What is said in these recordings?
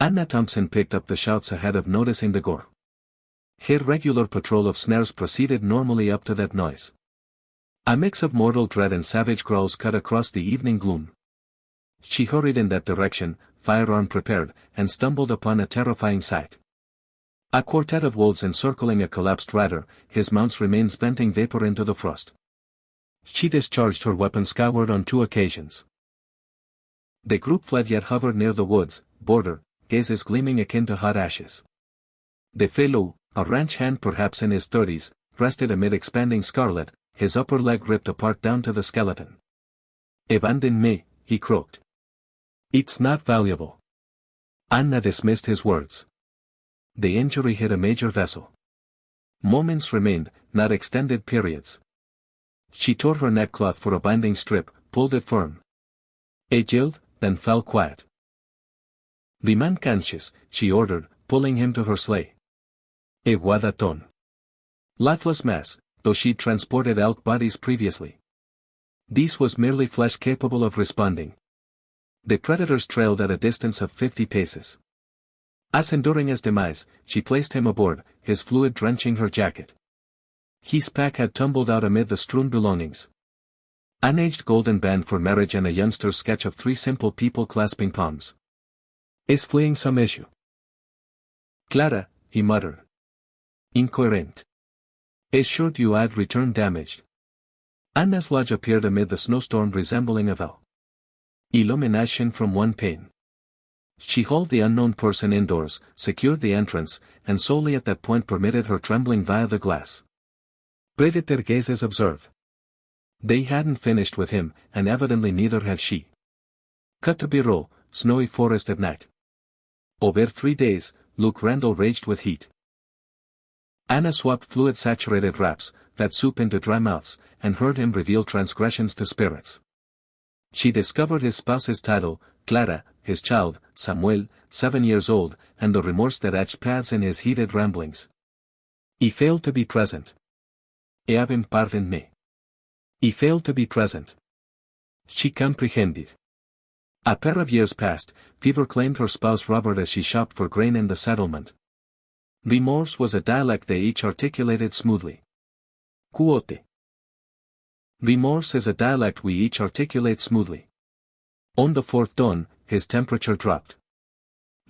Anna Thompson picked up the shouts ahead of noticing the gore. Her regular patrol of snares proceeded normally up to that noise. A mix of mortal dread and savage growls cut across the evening gloom. She hurried in that direction, firearm prepared, and stumbled upon a terrifying sight. A quartet of wolves encircling a collapsed rider, his mounts remains venting vapor into the frost. She discharged her weapon skyward on 2 occasions. The group fled yet hovered near the woods border, gazes gleaming akin to hot ashes. The fellow, a ranch hand perhaps in his 30s, rested amid expanding scarlet, his upper leg ripped apart down to the skeleton. "Abandon me," he croaked. "It's not valuable." Anna dismissed his words. The injury hit a major vessel. Moments remained, not extended periods. She tore her neckcloth for a binding strip, pulled it firm. It yielded, then fell quiet. "Remain conscious," she ordered, pulling him to her sleigh. A guadatón. Lifeless mass, though she'd transported elk bodies previously. This was merely flesh capable of responding. The predators trailed at a distance of 50 paces. As enduring his demise, she placed him aboard, his fluid drenching her jacket. His pack had tumbled out amid the strewn belongings. An aged golden band for marriage and a youngster's sketch of 3 simple people clasping palms. "Is fleeing some issue?" "Clara," he muttered. "Incoherent. Assured you I'd return damaged." Anna's lodge appeared amid the snowstorm resembling a veil. Illumination from one pane. She hauled the unknown person indoors, secured the entrance, and solely at that point permitted her trembling via the glass. Predator gazes observed. They hadn't finished with him, and evidently neither had she. Cut to B-roll, snowy forest at night. Over 3 days, Luke Randall raged with heat. Anna swapped fluid-saturated wraps, fed soup into dry mouths, and heard him reveal transgressions to spirits. She discovered his spouse's title, Clara, his child, Samuel, 7 years old, and the remorse that etched paths in his heated ramblings. He failed to be present. Eabim pardoned me. He failed to be present. She comprehended. A pair of years passed, fever claimed her spouse Robert as she shopped for grain in the settlement. Remorse was a dialect they each articulated smoothly. Quote. Remorse is a dialect we each articulate smoothly. On the 4th dawn, his temperature dropped.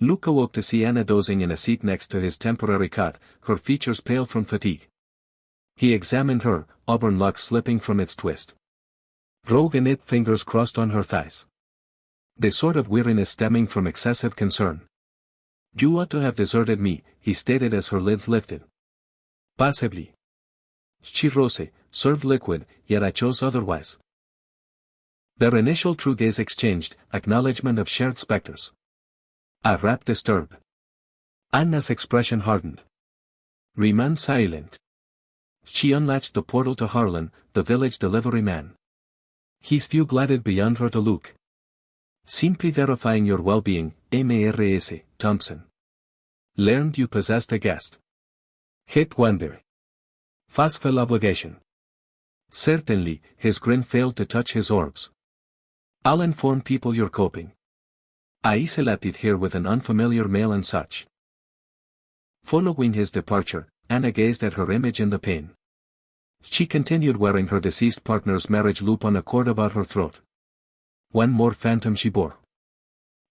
Luke awoke to see Anna dozing in a seat next to his temporary cot, her features pale from fatigue. He examined her, auburn locks slipping from its twist. Rogue and knit fingers crossed on her thighs. The sort of weariness stemming from excessive concern. "You ought to have deserted me," he stated as her lids lifted. "Possibly. She rose, served liquid, yet I chose otherwise." Their initial true gaze exchanged, acknowledgement of shared specters. A rap disturbed. Anna's expression hardened. Remain silent. She unlatched the portal to Harlan, the village delivery man. His view glided beyond her to Luke. "Simply verifying your well-being, Mrs. Thompson. Learned you possessed a guest. Hit wonder. Facile obligation." Certainly, his grin failed to touch his orbs. "I'll inform people you're coping. I isolated here with an unfamiliar male and such." Following his departure, Anna gazed at her image in the pane. She continued wearing her deceased partner's marriage loop on a cord about her throat. One more phantom she bore.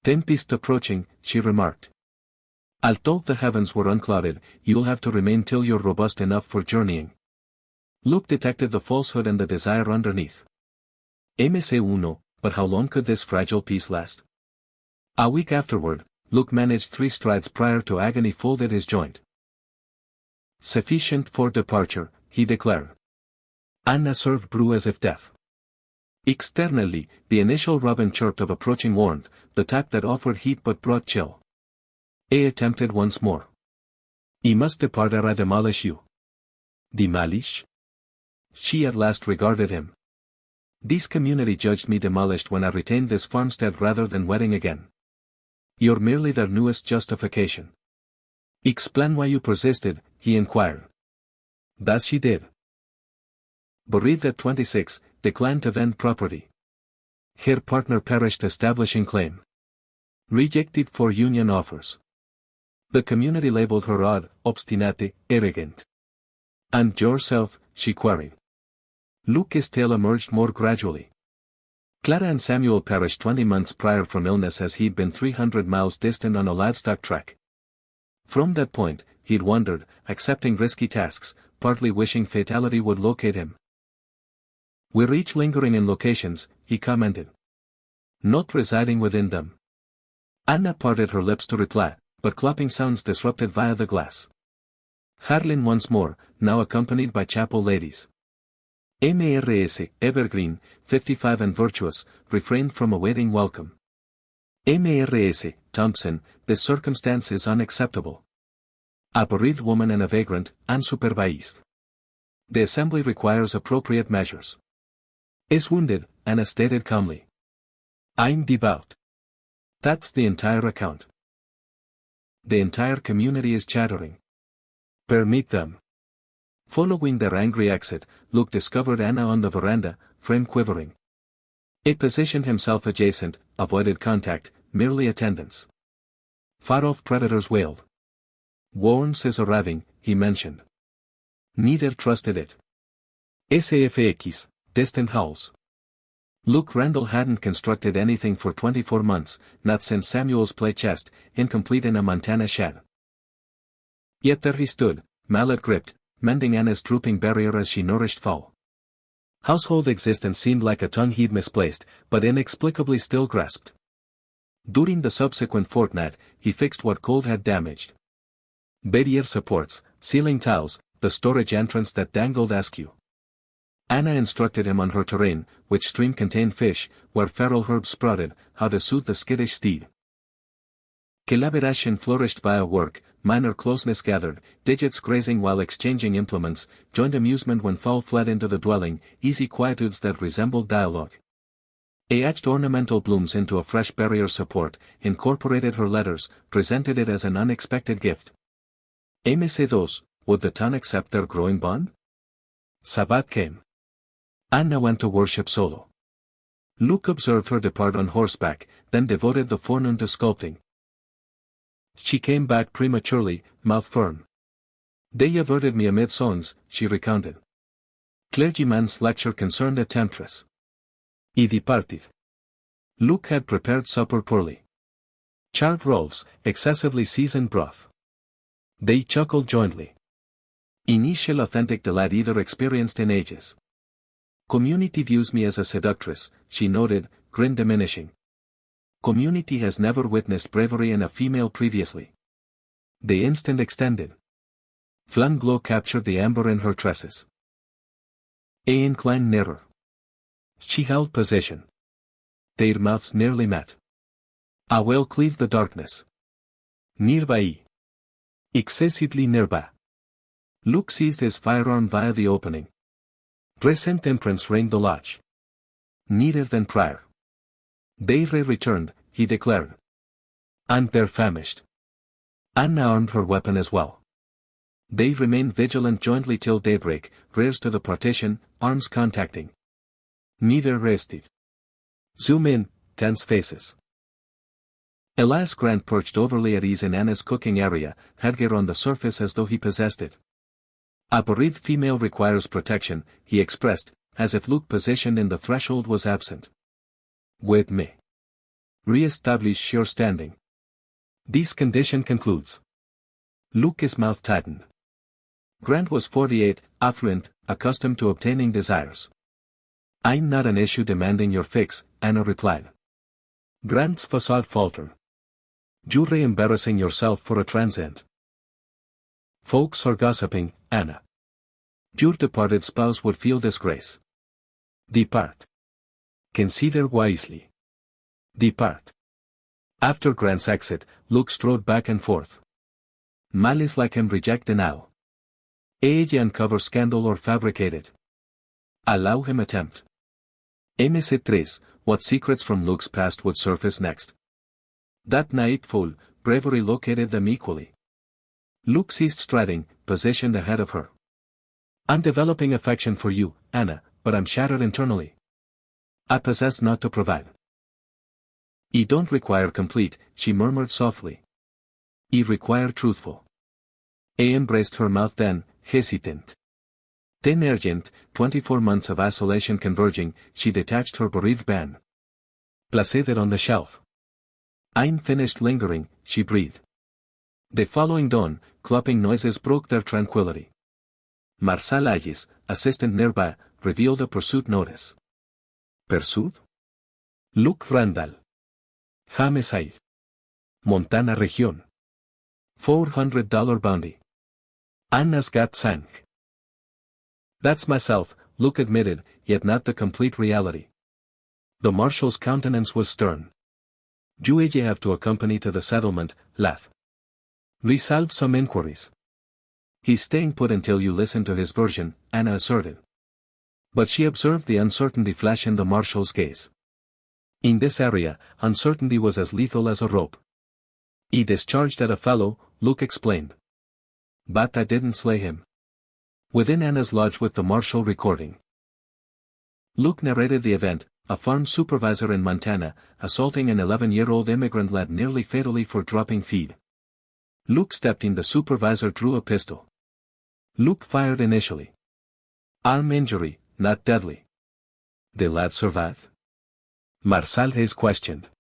"Tempest approaching," she remarked. "Although the heavens were unclouded, you'll have to remain till you're robust enough for journeying." Luke detected the falsehood and the desire underneath. MS1, but how long could this fragile peace last? A week afterward, Luke managed 3 strides prior to agony folded his joint. "Sufficient for departure," he declared. Anna served brew as if deaf. Externally, the initial robin chirp of approaching warned, the type that offered heat but brought chill. A attempted once more. "He must depart or I demolish you." "Demolish?" She at last regarded him. "This community judged me demolished when I retained this farmstead rather than wedding again. You're merely their newest justification." "Explain why you persisted," he inquired. Thus she did. Bereaved at 26, declined to vend property. Her partner perished establishing claim. Rejected for union offers. The community labeled her odd, obstinate, arrogant. And yourself, she queried. Luke's tale emerged more gradually. Clara and Samuel perished 20 months prior from illness as he'd been 300 miles distant on a livestock trek. From that point, he'd wandered, accepting risky tasks, partly wishing fatality would locate him. We're each lingering in locations, he commented. Not residing within them. Anna parted her lips to reply, but clapping sounds disrupted via the glass. Harlan once more, now accompanied by chapel ladies. Mrs. Evergreen, 55 and virtuous, refrained from awaiting welcome. Mrs. Thompson, this circumstance is unacceptable. A bereaved woman and a vagrant, unsupervised. The assembly requires appropriate measures. Is wounded, Anna stated calmly. I'm devout. That's the entire account. The entire community is chattering. Permit them. Following their angry exit, Luke discovered Anna on the veranda, frame quivering. He positioned himself adjacent, avoided contact, merely attendance. Far-off predators wailed. Warns is arriving, he mentioned. Neither trusted it. SAFX, distant howls. Luke Randall hadn't constructed anything for 24 months, not since Samuel's play chest, incomplete in a Montana shed. Yet there he stood, mallet gripped, mending Anna's drooping barrier as she nourished fowl. Household existence seemed like a tongue he'd misplaced, but inexplicably still grasped. During the subsequent fortnight, he fixed what cold had damaged. Barrier supports, ceiling tiles, the storage entrance that dangled askew. Anna instructed him on her terrain, which stream contained fish, where feral herbs sprouted, how to soothe the skittish steed. Collaboration flourished via work, minor closeness gathered, digits grazing while exchanging implements, joined amusement when fowl fled into the dwelling, easy quietudes that resembled dialogue. Etched ornamental blooms into a fresh barrier support, incorporated her letters, presented it as an unexpected gift. MC2, would the town accept their growing bond? Sabbath came. Anna went to worship solo. Luke observed her depart on horseback, then devoted the forenoon to sculpting. She came back prematurely, mouth firm. They averted me amid songs, she recounted. Clergyman's lecture concerned a temptress. He departed. Luke had prepared supper poorly. Charred rolls, excessively seasoned broth. They chuckled jointly. Initial authentic delight either experienced in ages. Community views me as a seductress, she noted, grin diminishing. Community has never witnessed bravery in a female previously. The instant extended. Flame glow captured the amber in her tresses. A inclined nearer. She held position. Their mouths nearly met. A wail cleaved the darkness. Nearby. Excessively nearby. Luke seized his firearm via the opening. Recent imprints ringed the lodge. Nearer than prior. They returned, he declared. And they're famished. Anna armed her weapon as well. They remained vigilant jointly till daybreak, rears to the partition, arms contacting. Neither rested. Zoom in, tense faces. Elias Grant perched overly at ease in Anna's cooking area, headgear on the surface as though he possessed it. A bereaved female requires protection, he expressed, as if Luke positioned in the threshold was absent. With me. Re-establish your standing. This condition concludes. Luke's mouth tightened. Grant was 48, affluent, accustomed to obtaining desires. I'm not an issue demanding your fix, Anna replied. Grant's facade faltered. You're embarrassing yourself for a transient. Folks are gossiping, Anna. Your departed spouse would feel disgrace. Depart. Consider wisely. Depart. After Grant's exit, Luke strode back and forth. Malice like him reject denial. Age uncover scandal or fabricate it. Allow him attempt. MC3, what secrets from Luke's past would surface next? That night fool, bravery located them equally. Luke ceased striding, positioned ahead of her. I'm developing affection for you, Anna, but I'm shattered internally. I possess not to provide. "I don't require complete," she murmured softly. "I require truthful." I embraced her mouth then, hesitant. Then urgent, 24 months of isolation converging, she detached her bereaved band. Placed it on the shelf. "I'm finished lingering," she breathed. The following dawn, clopping noises broke their tranquility. Marcel Ayes, assistant nearby, revealed a pursuit notice. Pursuit? Luke Randall. Homicide. Montana Region. $400 bounty. Anna's got sank. "That's myself," Luke admitted, yet not the complete reality. The marshal's countenance was stern. "You have to accompany to the settlement, laugh. Resolve some inquiries." "He's staying put until you listen to his version," Anna asserted. But she observed the uncertainty flash in the marshal's gaze. In this area, uncertainty was as lethal as a rope. "He discharged at a fellow," Luke explained. "But I didn't slay him." Within Anna's lodge with the marshal recording. Luke narrated the event, a farm supervisor in Montana, assaulting an 11-year-old immigrant lad nearly fatally for dropping feed. Luke stepped in, the supervisor drew a pistol. Luke fired initially. Arm injury, not deadly. The lad survived? Marcel Hayes questioned.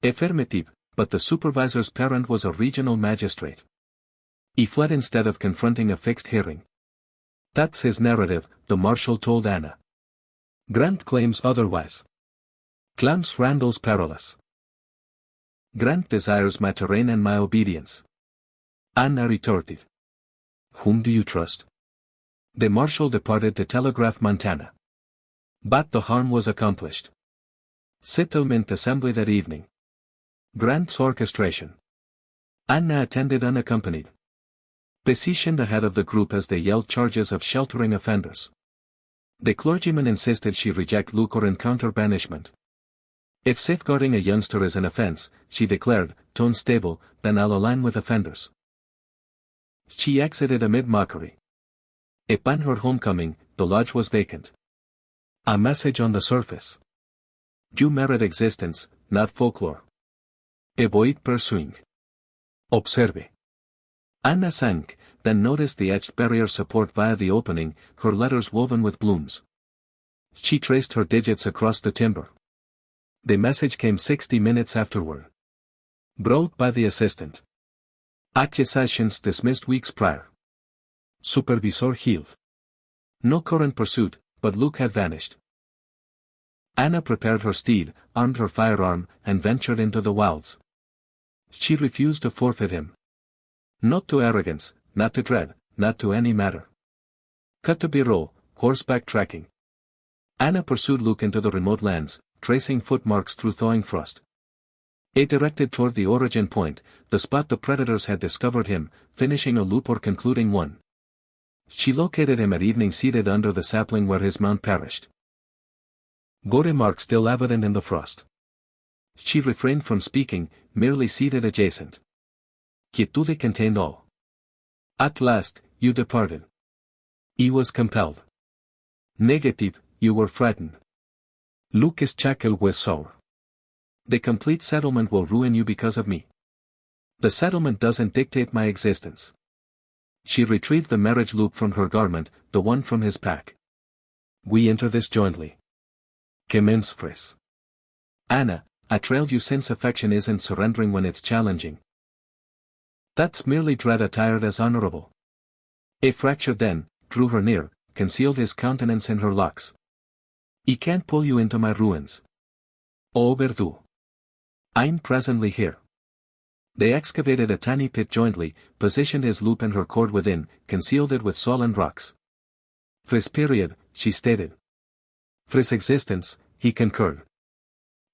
Affirmative, but the supervisor's parent was a regional magistrate. He fled instead of confronting a fixed hearing. That's his narrative, the marshal told Anna. Grant claims otherwise. Claims Randall's perilous. Grant desires my terrain and my obedience. Anna retorted. Whom do you trust? The marshal departed to telegraph Montana. But the harm was accomplished. Settlement assembly that evening. Grant's orchestration. Anna attended unaccompanied. Positioned ahead of the group as they yelled charges of sheltering offenders. The clergyman insisted she reject Luke or encounter banishment. If safeguarding a youngster is an offense, she declared, tone stable, then I'll align with offenders. She exited amid mockery. Upon her homecoming, the lodge was vacant. A message on the surface. You merit existence, not folklore. Avoid pursuing. Observe. Anna sank, then noticed the etched barrier support via the opening, her letters woven with blooms. She traced her digits across the timber. The message came 60 minutes afterward. Brought by the assistant. Accusations dismissed weeks prior. Supervisor healed. No current pursuit, but Luke had vanished. Anna prepared her steed, armed her firearm, and ventured into the wilds. She refused to forfeit him. Not to arrogance, not to dread, not to any matter. Cut to bureau, horseback tracking. Anna pursued Luke into the remote lands, tracing footmarks through thawing frost. It directed toward the origin point, the spot the predators had discovered him, finishing a loop or concluding one. She located him at evening seated under the sapling where his mount perished. Gore mark still evident in the frost. She refrained from speaking, merely seated adjacent. Quietude contained all. At last, you departed. He was compelled. Negative, you were frightened. Lucas chuckled was sour. The complete settlement will ruin you because of me. The settlement doesn't dictate my existence. She retrieved the marriage loop from her garment, the one from his pack. We enter this jointly. Commence Fris. Anna, I trailed you since affection isn't surrendering when it's challenging. That's merely dread attired as honorable. A fracture then, drew her near, concealed his countenance in her locks. He can't pull you into my ruins. Oh Verdu. I'm presently here. They excavated a tiny pit jointly, positioned his loop and her cord within, concealed it with soil and rocks. Fris period, she stated. Fris existence, he concurred.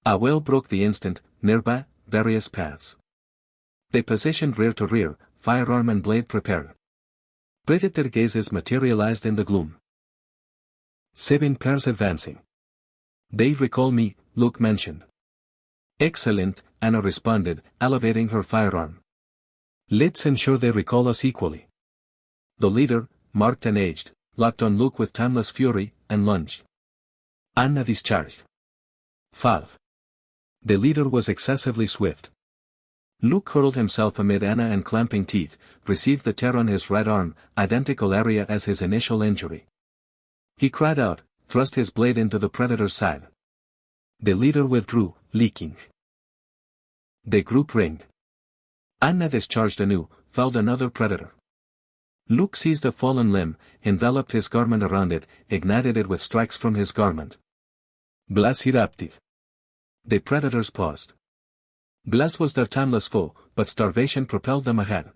A well broke the instant, nearby, various paths. They positioned rear to rear, firearm and blade prepared. Predator gazes materialized in the gloom. 7 pairs advancing. They recall me, Luke mentioned. Excellent, Anna responded, elevating her firearm. Let's ensure they recall us equally. The leader, marked and aged, locked on Luke with timeless fury, and lunged. Anna discharged. 5. The leader was excessively swift. Luke hurled himself amid Anna and clamping teeth, received the tear on his right arm, identical area as his initial injury. He cried out, thrust his blade into the predator's side. The leader withdrew, leaking. The group ringed. Anna discharged anew, fouled another predator. Luke seized a fallen limb, enveloped his garment around it, ignited it with strikes from his garment. Blas erupted. The predators paused. Blas was their timeless foe, but starvation propelled them ahead.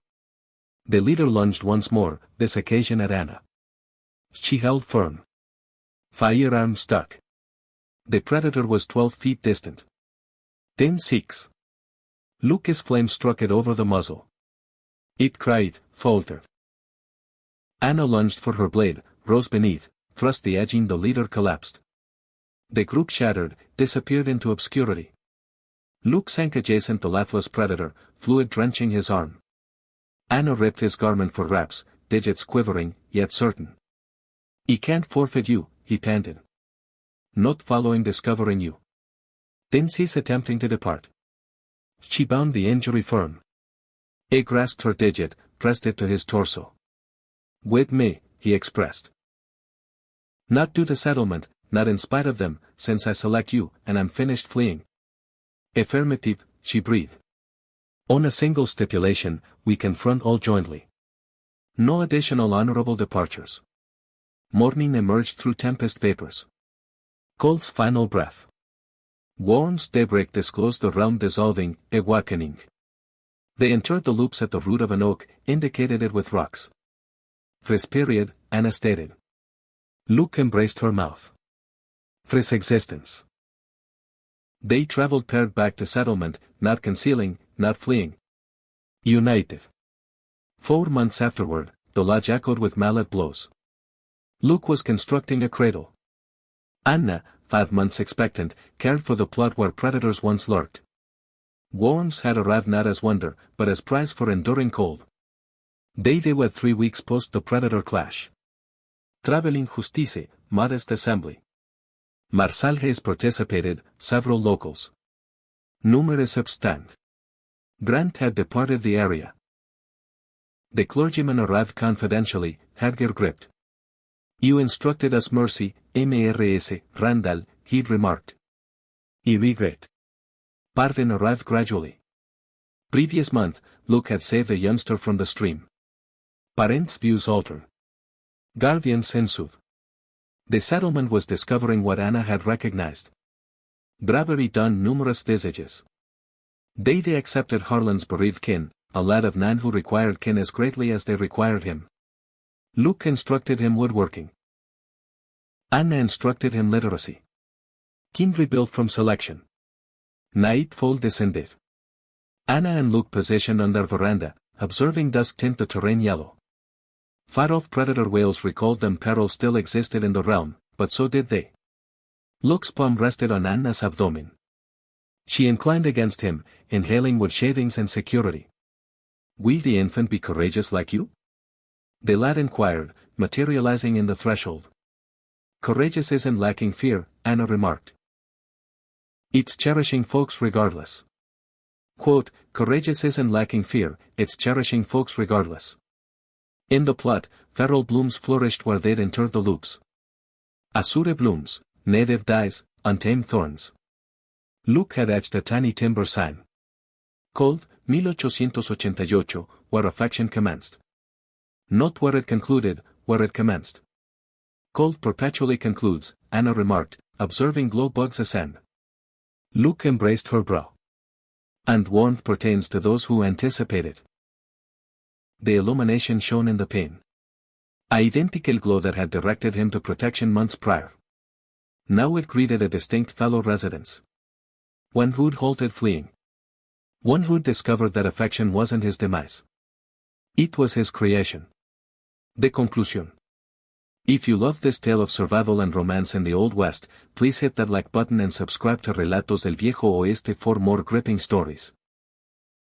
The leader lunged once more, this occasion at Anna. She held firm. Firearm stuck. The predator was 12 feet distant. 10-6. Luke's flame struck it over the muzzle. It cried, faltered. Anna lunged for her blade, rose beneath, thrust the edging. The leader collapsed. The group shattered, disappeared into obscurity. Luke sank adjacent the laughless predator, fluid drenching his arm. Anna ripped his garment for wraps, digits quivering, yet certain. "I can't forfeit you," he panted. "Not following discovering you." Then cease attempting to depart. She bound the injury firm. He grasped her digit, pressed it to his torso. "With me," he expressed. "Not due to settlement, not in spite of them, since I select you, and I'm finished fleeing." "Affirmative," she breathed. "On a single stipulation, we confront all jointly. No additional honorable departures." Morning emerged through tempest vapors. Cold's final breath. Warm's daybreak disclosed the realm dissolving, awakening. They entered the loops at the root of an oak, indicated it with rocks. "Fris period," Anna stated. Luke embraced her mouth. "Fris existence." They traveled paired back to settlement, not concealing, not fleeing. United. 4 months afterward, the lodge echoed with mallet blows. Luke was constructing a cradle. Anna, 5 months expectant, cared for the plot where predators once lurked. Worms had arrived not as wonder, but as prize for enduring cold. They were 3 weeks post the predator clash. Traveling Justice, modest assembly. Marsaljes participated, several locals. Numerous abstained. Grant had departed the area. The clergyman arrived confidentially, Hadger gripped. "You instructed us mercy, Mrs. Randall," he'd remarked. "I regret." Pardon arrived gradually. Previous month, Luke had saved a youngster from the stream. Parents' views altered. Guardians ensued. The settlement was discovering what Anna had recognized. Bravery donned numerous visages. They accepted Harlan's bereaved kin, a lad of 9 who required kin as greatly as they required him. Luke instructed him woodworking. Anna instructed him literacy. Kin rebuilt from selection. Nightfall descended. Anna and Luke positioned on their veranda, observing dusk tint the terrain yellow. Far-off predator whales recalled them. Peril still existed in the realm, but so did they. Luke's palm rested on Anna's abdomen. She inclined against him, inhaling wood shavings and security. "Will the infant be courageous like you?" the lad inquired, materializing in the threshold. "Courageous isn't lacking fear," Anna remarked. "It's cherishing folks regardless." Quote, "Courageous isn't lacking fear, it's cherishing folks regardless." In the plot, feral blooms flourished where they'd entered the loops. Azure blooms, native dyes, untamed thorns. Luke had etched a tiny timber sign. Called, 1888, where affection commenced. Not where it concluded, where it commenced. Cold perpetually concludes, Anna remarked, observing glow bugs ascend. Luke embraced her brow. And warmth pertains to those who anticipate it. The illumination shone in the pane. Identical glow that had directed him to protection months prior. Now it greeted a distinct fellow residence. One who'd halted fleeing. One who'd discovered that affection wasn't his demise. It was his creation. The conclusion. If you love this tale of survival and romance in the Old West, please hit that like button and subscribe to Relatos del Viejo Oeste for more gripping stories.